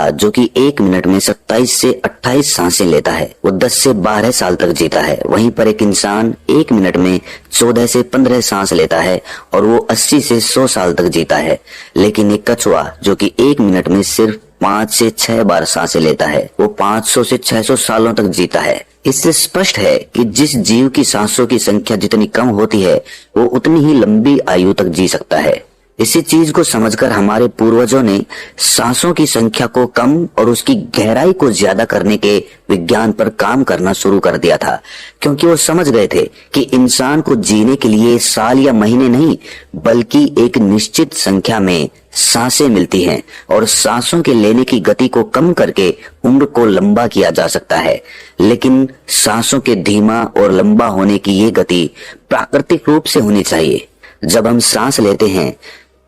लड़का जो कि 1 मिनट में 27 से 28 सांसें लेता है वो 10 से 12 साल तक जीता है। वहीं पर एक इंसान 1 मिनट में 14 से 15 सांस लेता है और वो 80 से 100 साल तक जीता है। लेकिन एक कछुआ जो कि 1 मिनट में सिर्फ 5 से 6 बार सांसें लेता है वो 500 से 600 सालों तक जीता है। इससे स्पष्ट है कि जिस जीव की सांसों की संख्या जितनी कम होती है वो उतनी ही लंबी आयु तक जी सकता है। इसी चीज को समझकर हमारे पूर्वजों ने सांसों की संख्या को कम और उसकी गहराई को ज्यादा करने के विज्ञान पर काम करना शुरू कर दिया था, क्योंकि वो समझ गए थे कि इंसान को जीने के लिए साल या महीने नहीं बल्कि एक निश्चित संख्या में सांसें मिलती हैं और सांसों के लेने की गति को कम करके उम्र को लंबा किया जा सकता है। लेकिन सांसों के धीमा और लंबा होने की ये गति प्राकृतिक रूप से होनी चाहिए। जब हम सांस लेते हैं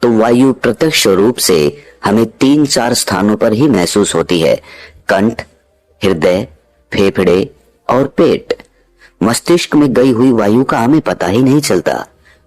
तो वायु प्रत्यक्ष रूप से हमें 3-4 स्थानों पर ही महसूस होती है: कंठ, हृदय, फेफड़े और पेट। मस्तिष्क में गई हुई वायु का हमें पता ही नहीं चलता।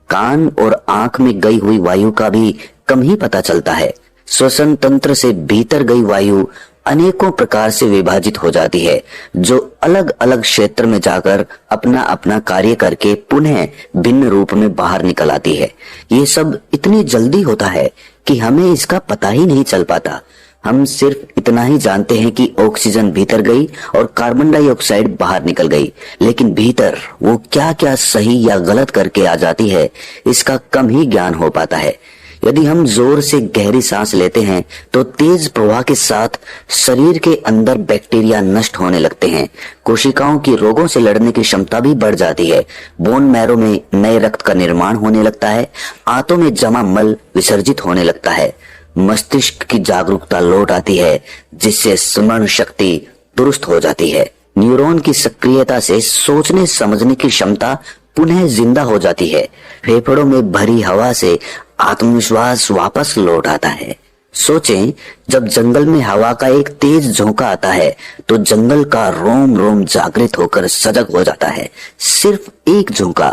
कान और आंख में गई हुई वायु का भी कम ही पता चलता है। श्वसन तंत्र से भीतर गई वायु अनेकों प्रकार से विभाजित हो जाती है, जो अलग अलग क्षेत्र में जाकर अपना अपना कार्य करके पुनः भिन्न रूप में बाहर निकल आती है। ये सब इतनी जल्दी होता है कि हमें इसका पता ही नहीं चल पाता। हम सिर्फ इतना ही जानते हैं कि ऑक्सीजन भीतर गई और कार्बन डाइऑक्साइड बाहर निकल गई, लेकिन भीतर वो क्या क्या सही या गलत करके आ जाती है इसका कम ही ज्ञान हो पाता है। यदि हम जोर से गहरी सांस लेते हैं तो तेज प्रवाह के साथ शरीर के अंदर बैक्टीरिया नष्ट होने लगते हैं। कोशिकाओं की रोगों से लड़ने की क्षमता भी बढ़ जाती है। बोन मैरो में नए रक्त का निर्माण होने लगता है। आंतों में जमा मल विसर्जित होने लगता है। मस्तिष्क की जागरूकता लौट आती है, जिससे स्मरण शक्ति दुरुस्त हो जाती है। न्यूरॉन की सक्रियता से सोचने समझने की क्षमता पुनः जिंदा हो जाती है। फेफड़ों में भरी हवा से आत्मविश्वास वापस लौट आता है। सोचें, जब जंगल में हवा का एक तेज झोंका आता है तो जंगल का रोम रोम जागृत होकर सजग हो जाता है। सिर्फ एक झोंका।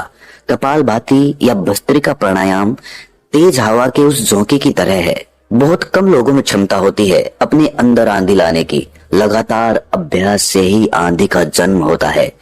कपालभाति या भस्त्रिका प्राणायाम तेज हवा के उस झोंके की तरह है। बहुत कम लोगों में क्षमता होती है अपने अंदर आंधी लाने की। लगातार अभ्यास से ही आंधी का जन्म होता है।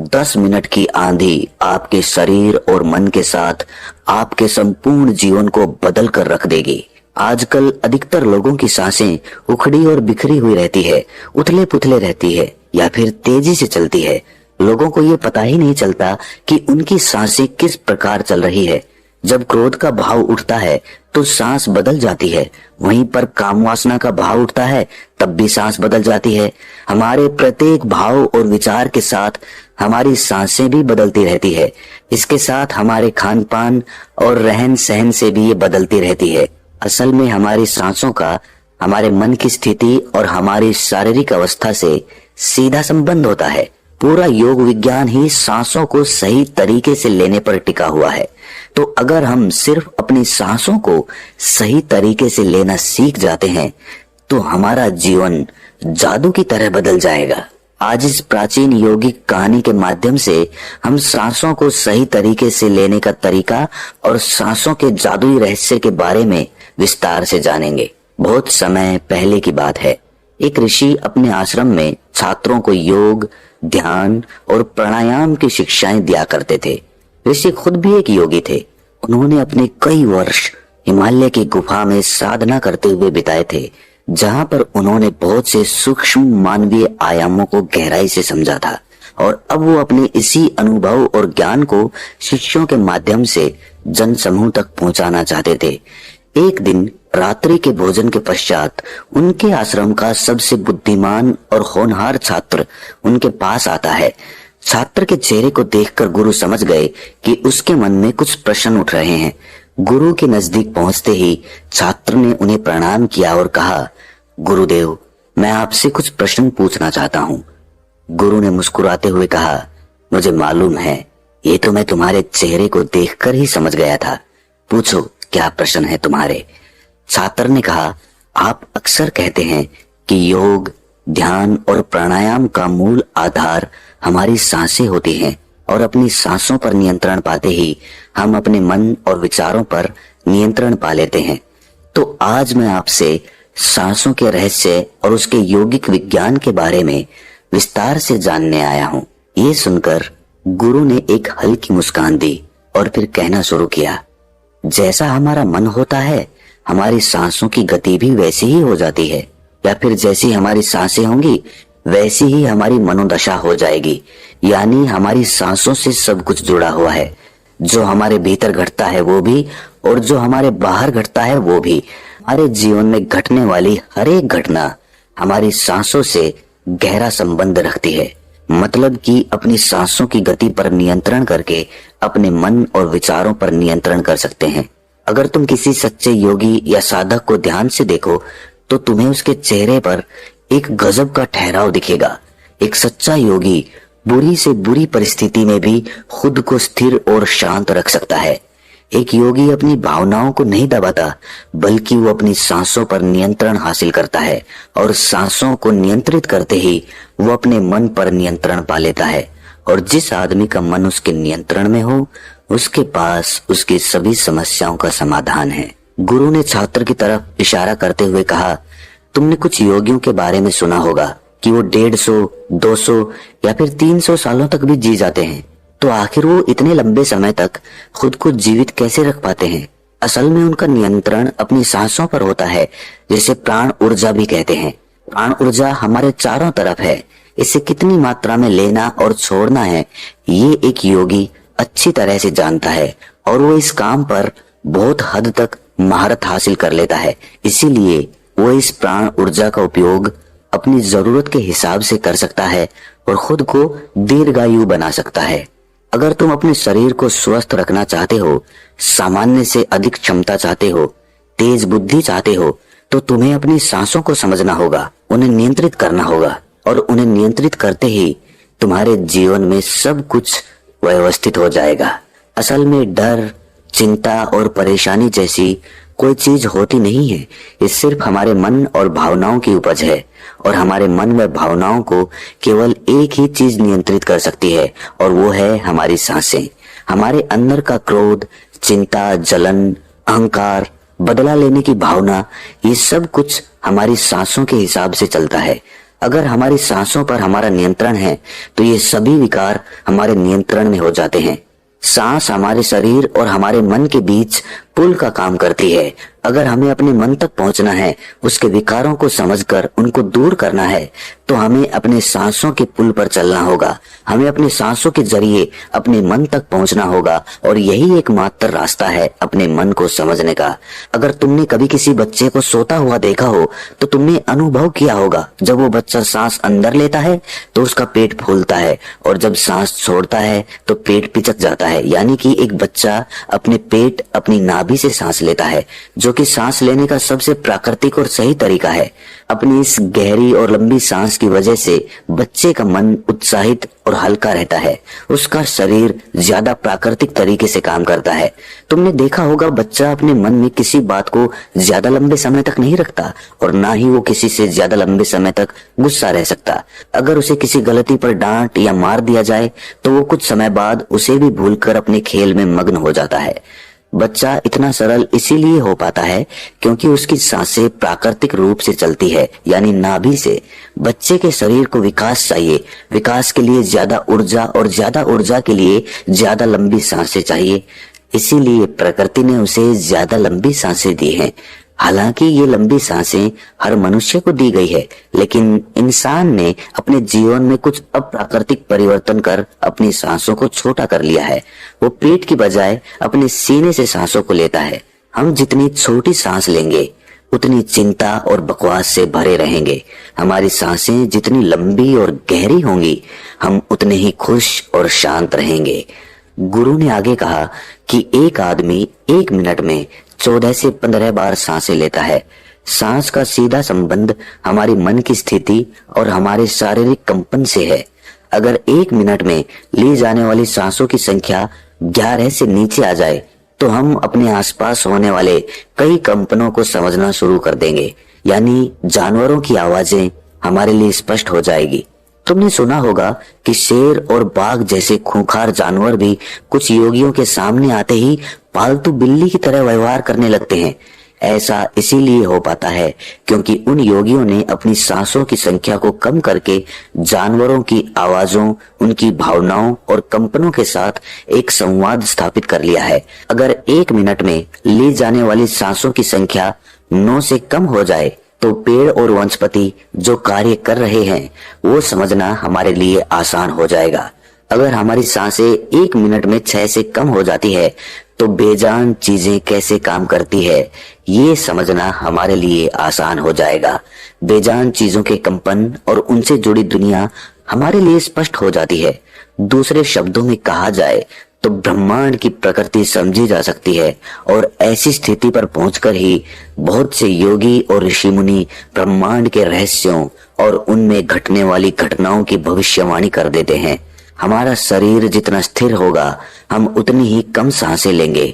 10 मिनट की आंधी आपके शरीर और मन के साथ आपके संपूर्ण जीवन को बदल कर रख देगी। आजकल अधिकतर लोगों की सांसें उखड़ी और बिखरी हुई रहती है, उथले पुथले रहती है या फिर तेजी से चलती है। लोगों को ये पता ही नहीं चलता कि उनकी सांसें किस प्रकार चल रही है। जब क्रोध का भाव उठता है तो सांस बदल जाती है। वहीं पर काम वासना का भाव उठता है तब भी सांस बदल जाती है। हमारे प्रत्येक भाव और विचार के साथ हमारी सांसें भी बदलती रहती है। इसके साथ हमारे खान पान और रहन सहन से भी ये बदलती रहती है। असल में हमारी सांसों का हमारे मन की स्थिति और हमारी शारीरिक अवस्था से सीधा संबंध होता है। पूरा योग विज्ञान ही सांसों को सही तरीके से लेने पर टिका हुआ है। तो अगर हम सिर्फ अपनी सांसों को सही तरीके से लेना सीख जाते हैं तो हमारा जीवन जादू की तरह बदल जाएगा। आज इस प्राचीन योगिक कहानी के माध्यम से हम सांसों को सही तरीके से लेने का तरीका और सांसों के जादुई रहस्य के बारे में विस्तार से जानेंगे। बहुत समय पहले की बात है। एक ऋषि अपने आश्रम में छात्रों को योग, ध्यान और प्राणायाम की शिक्षाएं दिया करते थे। ऋषि खुद भी एक योगी थे। उन्होंने अपने कई वर्ष हिमालय की गुफा में साधना करते हुए बिताए थे, जहां पर उन्होंने बहुत से सूक्ष्म मानवीय आयामों को गहराई से समझा था और अब वो अपने इसी अनुभव और ज्ञान को शिष्यों के माध्यम से जन समूह तक पहुंचाना चाहते थे। एक दिन रात्रि के भोजन के पश्चात उनके आश्रम का सबसे बुद्धिमान और होनहार छात्र उनके पास आता है। छात्र के चेहरे को देखकर गुरु समझ गए कि उसके मन में कुछ प्रश्न उठ रहे हैं। गुरु के नजदीक पहुंचते ही छात्र ने उन्हें प्रणाम किया और कहा, गुरुदेव, मैं आपसे कुछ प्रश्न पूछना चाहता हूँ। गुरु ने मुस्कुराते हुए कहा, मुझे मालूम है, ये तो मैं तुम्हारे चेहरे को देखकर ही समझ गया था। पूछो, क्या प्रश्न है तुम्हारे? छात्र ने कहा, आप अक्सर कहते हैं कि योग, ध्यान और प्राणायाम का मूल आधार हमारी सांसें होती हैं और अपनी सांसों पर नियंत्रण पाते ही हम अपने मन और विचारों पर नियंत्रण पा लेते हैं। तो आज मैं आपसे सांसों के रहस्य और उसके यौगिक विज्ञान के बारे में विस्तार से जानने आया हूँ। ये सुनकर गुरु ने एक हल्की मुस्कान दी और फिर कहना शुरू किया, जैसा हमारा मन होता है हमारी सांसों की गति भी वैसी ही हो जाती है, या फिर जैसी हमारी सांसें होंगी वैसी ही हमारी मनोदशा हो जाएगी। यानी हमारी सांसों से सब कुछ जुड़ा हुआ है। जो हमारे भीतर घटता है वो भी और जो हमारे बाहर घटता है वो भी। हमारे जीवन में घटने वाली हर एक घटना हमारी सांसों से गहरा संबंध रखती है। मतलब कि अपनी सांसों की गति पर नियंत्रण करके अपने मन और विचारों पर नियंत्रण कर सकते हैं। अगर तुम किसी सच्चे योगी या साधक को ध्यान से देखो तो तुम्हें उसके चेहरे पर एक गजब का ठहराव दिखेगा। एक सच्चा योगी बुरी से बुरी परिस्थिति में भी खुद को स्थिर और शांत रख सकता है। एक योगी अपनी भावनाओं को नहीं दबाता, बल्कि वो अपनी सांसों पर नियंत्रण हासिल करता है और सांसों को नियंत्रित करते ही वो अपने मन पर नियंत्रण पा लेता है। और जिस आदमी का मन उसके नियंत्रण में हो, उसके पास उसकी सभी समस्याओं का समाधान है। गुरु ने छात्र की तरफ इशारा करते हुए कहा, तुमने कुछ योगियों के बारे में सुना होगा कि वो 150, 200 या फिर 300 सालों तक भी जी जाते हैं। तो आखिर वो इतने लंबे समय तक खुद को जीवित कैसे रख पाते हैं? असल में उनका नियंत्रण अपनी सांसों पर होता है, जिसे प्राण ऊर्जा भी कहते हैं। प्राण ऊर्जा हमारे चारों तरफ है। इसे कितनी मात्रा में लेना और छोड़ना है, ये एक योगी अच्छी तरह से जानता है और वो इस काम पर बहुत हद तक महारत हासिल कर लेता है। इसीलिए वो इस प्राण ऊर्जा का उपयोग अपनी जरूरत के हिसाब से कर सकता है और खुद को दीर्घायु बना सकता है। अगर तुम अपने शरीर को स्वस्थ रखना चाहते हो, सामान्य से अधिक क्षमता चाहते हो, तेज बुद्धि चाहते हो, तो तुम्हें अपनी सांसों को समझना होगा, उन्हें नियंत्रित करना होगा। और उन्हें नियंत्रित करते ही तुम्हारे जीवन में सब कुछ व्यवस्थित हो जाएगा। असल में डर, चिंता और परेशानी जैसी कोई चीज होती नहीं है। ये सिर्फ हमारे मन और भावनाओं की उपज है और हमारे मन व भावनाओं को केवल एक ही चीज नियंत्रित कर सकती है और वो है हमारी सांसें। हमारे अंदर का क्रोध, चिंता, जलन, अहंकार, बदला लेने की भावना, ये सब कुछ हमारी सांसों के हिसाब से चलता है। अगर हमारी सांसों पर हमारा नियंत्रण है तो ये सभी विकार हमारे नियंत्रण में हो जाते हैं। सांस हमारे शरीर और हमारे मन के बीच पुल का काम करती है। अगर हमें अपने मन तक पहुंचना है, उसके विकारों को समझकर उनको दूर करना है, तो हमें अपने सांसों के पुल पर चलना होगा। हमें अपने सांसों के जरिए अपने मन तक पहुंचना होगा और यही एकमात्र रास्ता है अपने मन को समझने का। अगर तुमने कभी किसी बच्चे को सोता हुआ देखा हो तो तुमने अनुभव किया होगा, जब वो बच्चा सांस अंदर लेता है तो उसका पेट फूलता है और जब सांस छोड़ता है तो पेट पिचक जाता है। यानी कि एक बच्चा अपने पेट, अपनी नाभि से सांस लेता है, जो कि सांस लेने का सबसे प्राकृतिक और सही तरीका है। अपनी इस गहरी और लंबी सांस की वजह से बच्चे का मन उत्साहित और हल्का रहता है। उसका शरीर ज्यादा प्राकृतिक तरीके से काम करता है। तुमने देखा होगा, बच्चा अपने मन में किसी बात को ज्यादा लंबे समय तक नहीं रखता और ना ही वो किसी से ज्यादा लंबे समय तक गुस्सा रह सकता। अगर उसे किसी गलती पर डांट या मार दिया जाए तो वो कुछ समय बाद उसे भी भूलकर अपने खेल में मग्न हो जाता है। बच्चा इतना सरल इसीलिए हो पाता है क्योंकि उसकी सांसें प्राकृतिक रूप से चलती है, यानी नाभि से। बच्चे के शरीर को विकास चाहिए, विकास के लिए ज्यादा ऊर्जा और ज्यादा ऊर्जा के लिए ज्यादा लंबी सांसें चाहिए। इसीलिए प्रकृति ने उसे ज्यादा लंबी सांसें दी हैं। हालांकि ये लंबी सांसें हर मनुष्य को दी गई है, लेकिन इंसान ने अपने जीवन में कुछ अप्राकृतिक परिवर्तन कर अपनी सांसों को छोटा कर लिया है। वो पेट की बजाय अपने सीने से सांसों को लेता है। हम जितनी छोटी सांस लेंगे उतनी चिंता और बकवास से भरे रहेंगे। हमारी सांसें जितनी लंबी और गहरी होंगी, हम उतने ही खुश और शांत रहेंगे। गुरु ने आगे कहा कि एक आदमी 1 मिनट में 14 से 15 बार सांसें लेता है। सांस का सीधा संबंध हमारी मन की स्थिति और हमारे शारीरिक कंपन से है। अगर 1 मिनट में ली जाने वाली सांसों की संख्या 11 से नीचे आ जाए तो हम अपने आसपास होने वाले कई कंपनों को समझना शुरू कर देंगे, यानी जानवरों की आवाजें हमारे लिए स्पष्ट हो जाएगी। तुमने सुना होगा कि शेर और बाघ जैसे खूंखार जानवर भी कुछ योगियों के सामने आते ही पालतू बिल्ली की तरह व्यवहार करने लगते हैं। ऐसा इसीलिए हो पाता है क्योंकि उन योगियों ने अपनी सांसों की संख्या को कम करके जानवरों की आवाजों, उनकी भावनाओं और कंपनों के साथ एक संवाद स्थापित कर लिया है। अगर 1 मिनट में ली जाने वाली सांसों की संख्या 9 से कम हो जाए तो पेड़ और वनस्पति जो कार्य कर रहे हैं वो समझना हमारे लिए आसान हो जाएगा। अगर हमारी सांसें 1 मिनट में 6 से कम हो जाती है तो बेजान चीजें कैसे काम करती है ये समझना हमारे लिए आसान हो जाएगा। बेजान चीजों के कंपन और उनसे जुड़ी दुनिया हमारे लिए स्पष्ट हो जाती है। दूसरे शब्दों में कहा जाए तो ब्रह्मांड की प्रकृति समझी जा सकती है और ऐसी स्थिति पर पहुंचकर ही बहुत से योगी और ऋषि मुनि ब्रह्मांड के रहस्यों और उनमें घटने वाली घटनाओं की भविष्यवाणी कर देते हैं। हमारा शरीर जितना स्थिर होगा हम उतनी ही कम सांसें लेंगे।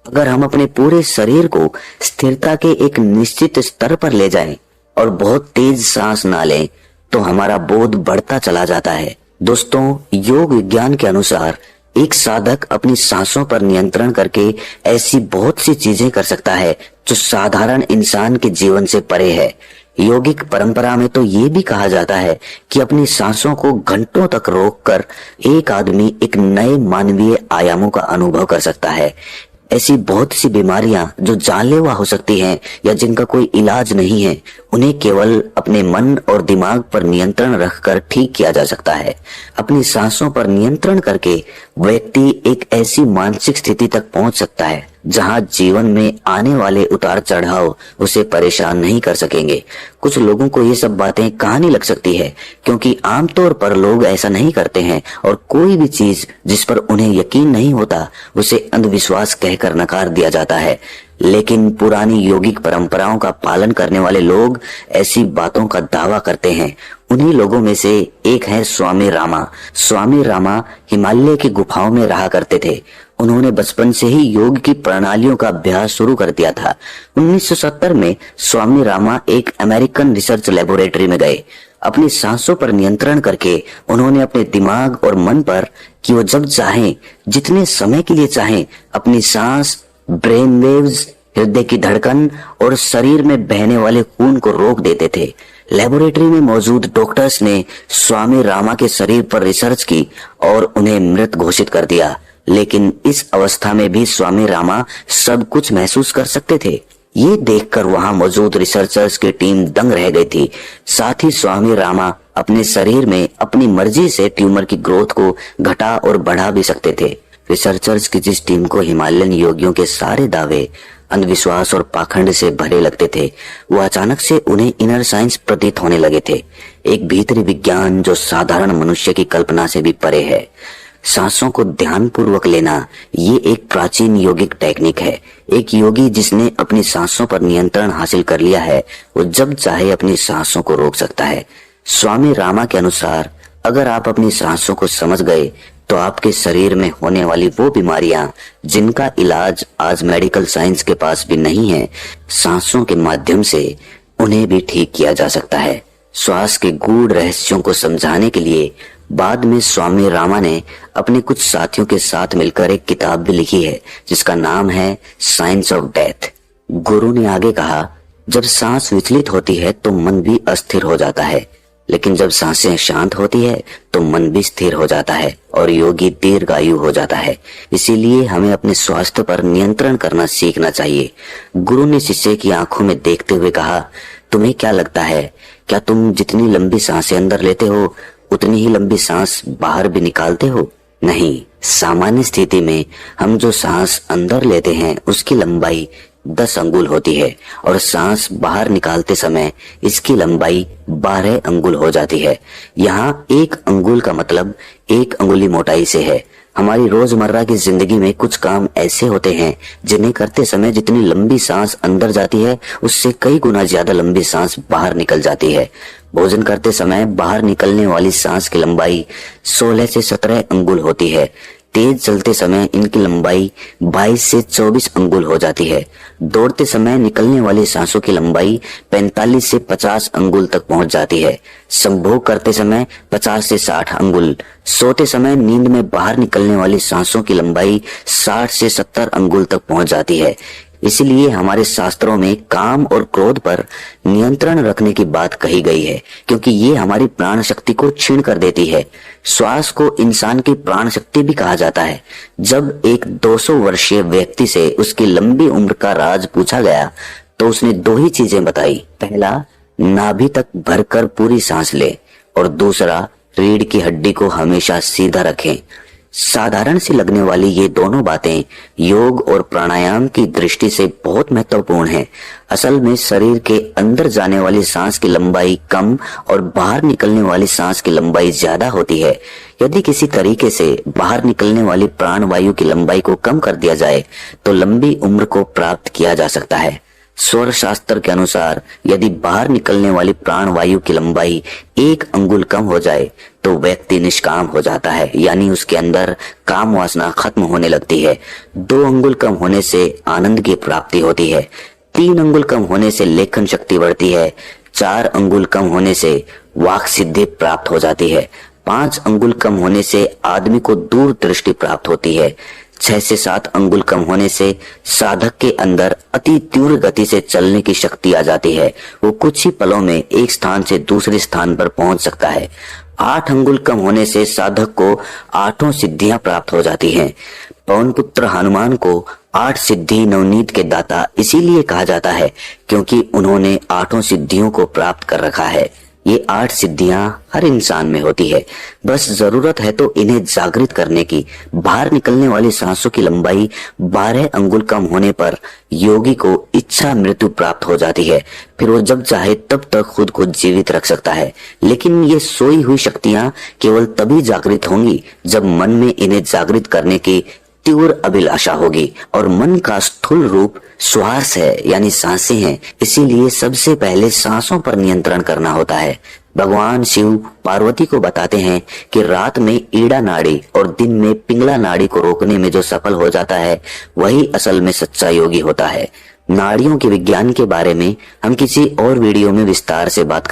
अगर हम अपने पूरे शरीर को स्थिरता के एक निश्चित स्तर पर ले जाएं और बहुत तेज सांस ना लें तो हमारा बोध बढ़ता चला जाता है। दोस्तों, योग विज्ञान के अनुसार एक साधक अपनी सांसों पर नियंत्रण करके ऐसी बहुत सी चीजें कर सकता है जो साधारण इंसान के जीवन से परे है। योगिक परंपरा में तो ये भी कहा जाता है कि अपनी सांसों को घंटों तक रोककर एक आदमी एक नए मानवीय आयामों का अनुभव कर सकता है। ऐसी बहुत सी बीमारियां जो जानलेवा हो सकती हैं या जिनका कोई इलाज नहीं है, उन्हें केवल अपने मन और दिमाग पर नियंत्रण रखकर ठीक किया जा सकता है। अपनी सांसों पर नियंत्रण करके व्यक्ति एक ऐसी मानसिक स्थिति तक पहुंच सकता है जहां जीवन में आने वाले उतार चढ़ाव उसे परेशान नहीं कर सकेंगे। कुछ लोगों को ये सब बातें कहानी लग सकती है क्योंकि आमतौर पर लोग ऐसा नहीं करते हैं और कोई भी चीज जिस पर उन्हें यकीन नहीं होता उसे अंधविश्वास कहकर नकार दिया जाता है। लेकिन पुरानी योगिक परंपराओं का पालन करने वाले लोग ऐसी बातों का दावा करते हैं। उन्हीं लोगों में से एक है स्वामी रामा। स्वामी रामा हिमालय की गुफाओं में रहा करते थे। उन्होंने बचपन से ही योग की प्रणालियों का अभ्यास शुरू कर दिया था। 1970 में स्वामी रामा एक अमेरिकन रिसर्च लेबोरेटरी में गए। अपनी सांसों पर नियंत्रण करके उन्होंने अपने दिमाग और मन पर कि वो जब चाहें, जितने समय के लिए चाहें, अपनी सांस, ब्रेन वेव्स, हृदय की धड़कन और शरीर में बहने वाले खून को रोक देते थे। लेबोरेटरी में मौजूद डॉक्टर्स ने स्वामी रामा के शरीर पर रिसर्च की और उन्हें मृत घोषित कर दिया। लेकिन इस अवस्था में भी स्वामी रामा सब कुछ महसूस कर सकते थे। ये देखकर वहां मौजूद रिसर्चर्स की टीम दंग रह गई थी। साथ ही स्वामी रामा अपने शरीर में अपनी मर्जी से ट्यूमर की ग्रोथ को घटा और बढ़ा भी सकते थे। रिसर्चर्स की जिस टीम को हिमालयन योगियों के सारे दावे अंधविश्वास और पाखंड से भरे लगते थे, वो अचानक से उन्हें इनर साइंस प्रतीत होने लगे थे, एक भीतरी विज्ञान जो साधारण मनुष्य की कल्पना से भी परे है। सांसों को ध्यान पूर्वक लेना ये एक प्राचीन योगिक टेक्निक है। एक योगी जिसने अपनी सांसों पर नियंत्रण हासिल कर लिया है वो जब चाहे अपनी सांसों को रोक सकता है। स्वामी रामा के अनुसार अगर आप अपनी सांसों को समझ गए तो आपके शरीर में होने वाली वो बीमारियां जिनका इलाज आज मेडिकल साइंस के पास भी नहीं है, सांसों के माध्यम से उन्हें भी ठीक किया जा सकता है। श्वास के गूढ़ रहस्यों को समझाने के लिए बाद में स्वामी रामा ने अपने कुछ साथियों के साथ मिलकर एक किताब भी लिखी है जिसका नाम है साइंस ऑफ डेथ। गुरु ने आगे कहा, जब सांस विचलित होती है तो मन भी अस्थिर हो जाता है, लेकिन जब सांसें शांत होती है तो मन भी स्थिर हो जाता है और योगी दीर्घायु हो जाता है। इसीलिए हमें अपने स्वास्थ्य पर नियंत्रण करना सीखना चाहिए। गुरु ने शिष्य की आंखों में देखते हुए कहा, तुम्हें क्या लगता है, क्या तुम जितनी लंबी सांसें अंदर लेते हो उतनी ही लंबी सांस बाहर भी निकालते हो? नहीं, सामान्य स्थिति में हम जो सांस अंदर लेते हैं उसकी लंबाई 10 अंगुल होती है और सांस बाहर निकालते समय इसकी लंबाई 12 अंगुल हो जाती है। यहाँ 1 अंगुल का मतलब 1 अंगुली मोटाई से है। हमारी रोजमर्रा की जिंदगी में कुछ काम ऐसे होते हैं जिन्हें करते समय जितनी लंबी सांस अंदर जाती है उससे कई गुना ज्यादा लंबी सांस बाहर निकल जाती है। भोजन करते समय बाहर निकलने वाली सांस की लंबाई 16 से 17 अंगुल होती है। तेज चलते समय इनकी लंबाई 22 से 24 अंगुल हो जाती है। दौड़ते समय निकलने वाली सांसों की लंबाई 45 से 50 अंगुल तक पहुंच जाती है। संभोग करते समय 50 से 60 अंगुल। सोते समय नींद में बाहर निकलने वाली सांसों की लंबाई 60 से 70 अंगुल तक पहुंच जाती है। इसलिए हमारे शास्त्रों में काम और क्रोध पर नियंत्रण रखने की बात कही गई है, क्योंकि ये हमारी प्राण शक्ति को क्षीण कर देती है। श्वास को इंसान की प्राण शक्ति भी कहा जाता है। जब एक 200 वर्षीय व्यक्ति से उसकी लंबी उम्र का राज पूछा गया तो उसने दो ही चीजें बताई। पहला, नाभि तक भरकर पूरी सांस ले, और दूसरा, रीढ़ की हड्डी को हमेशा सीधा रखें। साधारण सी लगने वाली ये दोनों बातें योग और प्राणायाम की दृष्टि से बहुत महत्वपूर्ण हैं। असल में शरीर के अंदर जाने वाली सांस की लंबाई कम और बाहर निकलने वाली सांस की लंबाई ज्यादा होती है। यदि किसी तरीके से बाहर निकलने वाली प्राण वायु की लंबाई को कम कर दिया जाए तो लंबी उम्र को प्राप्त किया जा सकता है। स्वर शास्त्र के अनुसार यदि बाहर निकलने वाली प्राण वायु की लंबाई 1 अंगुल कम हो जाए तो व्यक्ति निष्काम हो जाता है, यानी उसके अंदर काम वासना खत्म होने लगती है। 2 अंगुल कम होने से आनंद की प्राप्ति होती है। 3 अंगुल कम होने से लेखन शक्ति बढ़ती है। 4 अंगुल कम होने से वाक सिद्धि प्राप्त हो जाती है। 5 अंगुल कम होने से आदमी को दूरदृष्टि प्राप्त होती है। 6 से 7 अंगुल कम होने से साधक के अंदर अति तीव्र गति से चलने की शक्ति आ जाती है। वो कुछ ही पलों में एक स्थान से दूसरे स्थान पर पहुंच सकता है। 8 अंगुल कम होने से साधक को 8 सिद्धियां प्राप्त हो जाती हैं। पवन पुत्र हनुमान को 8 सिद्धि नवनीत के दाता इसीलिए कहा जाता है क्योंकि उन्होंने 8 सिद्धियों को प्राप्त कर रखा है। ये 8 सिद्धियां हर इंसान में होती है, बस जरूरत है तो इन्हें जागृत करने की। बाहर निकलने वाली सांसों की लंबाई 12 अंगुल कम होने पर योगी को इच्छा मृत्यु प्राप्त हो जाती है। फिर वो जब चाहे तब तक खुद को जीवित रख सकता है। लेकिन ये सोई हुई शक्तियां केवल तभी जागृत होंगी जब मन में इन्हें जागृत करने की तीव्र अभिलाषा होगी, और मन का स्थूल रूप श्वास है, यानी सांसें हैं। इसीलिए सबसे पहले सांसों पर नियंत्रण करना होता है। भगवान शिव पार्वती को बताते हैं कि रात में ईड़ा नाड़ी और दिन में पिंगला नाड़ी को रोकने में जो सफल हो जाता है वही असल में सच्चा योगी होता है। नाड़ियों के विज्ञान के बारे में हम किसी और वीडियो में विस्तार से बात